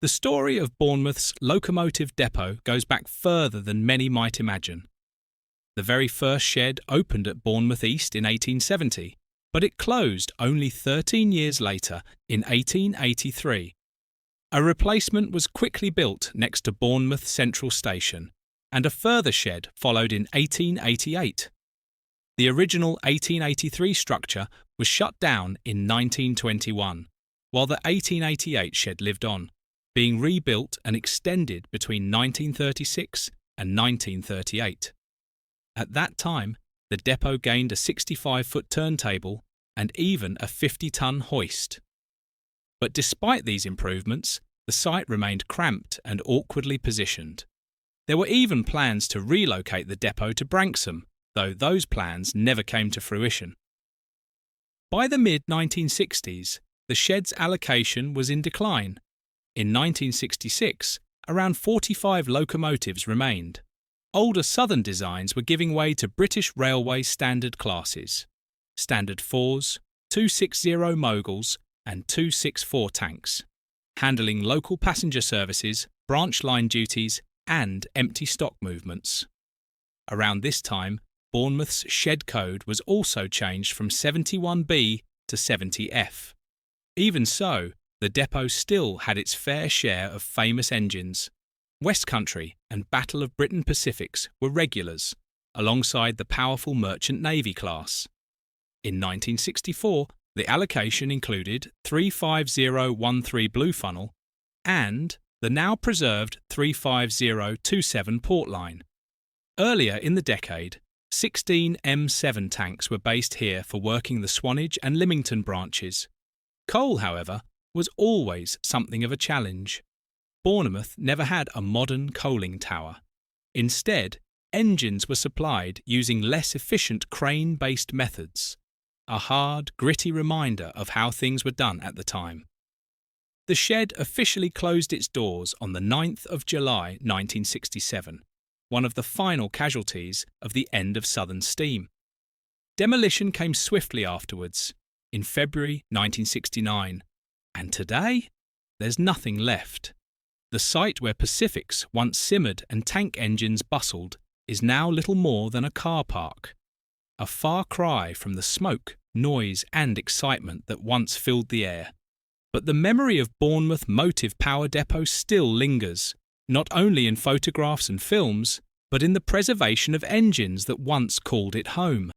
The story of Bournemouth's locomotive depot goes back further than many might imagine. The very first shed opened at Bournemouth East in 1870, but it closed only 13 years later in 1883. A replacement was quickly built next to Bournemouth Central Station, and a further shed followed in 1888. The original 1883 structure was shut down in 1921, while the 1888 shed lived on, being rebuilt and extended between 1936 and 1938. At that time, the depot gained a 65-foot turntable and even a 50-ton hoist. But despite these improvements, the site remained cramped and awkwardly positioned. There were even plans to relocate the depot to Branksome, though those plans never came to fruition. By the mid-1960s, the shed's allocation was in decline. In 1966, around 45 locomotives remained. Older Southern designs were giving way to British Railway standard classes, Standard 4s, 260 Moguls and 264 tanks, handling local passenger services, branch line duties and empty stock movements. Around this time, Bournemouth's shed code was also changed from 71B to 70F. Even so, the depot still had its fair share of famous engines. West Country and Battle of Britain Pacifics were regulars, alongside the powerful Merchant Navy class. In 1964, the allocation included 35013 Blue Funnel and the now preserved 35027 Port Line. Earlier in the decade, 16 M7 tanks were based here for working the Swanage and Lymington branches. Coal, however, was always something of a challenge. Bournemouth never had a modern coaling tower. Instead, engines were supplied using less efficient crane-based methods, a hard, gritty reminder of how things were done at the time. The shed officially closed its doors on the 9th of July 1967, one of the final casualties of the end of Southern steam. Demolition came swiftly afterwards, in February 1969, and today, there's nothing left. The site where Pacifics once simmered and tank engines bustled is now little more than a car park, a far cry from the smoke, noise and excitement that once filled the air. But the memory of Bournemouth Motive Power Depot still lingers, not only in photographs and films, but in the preservation of engines that once called it home.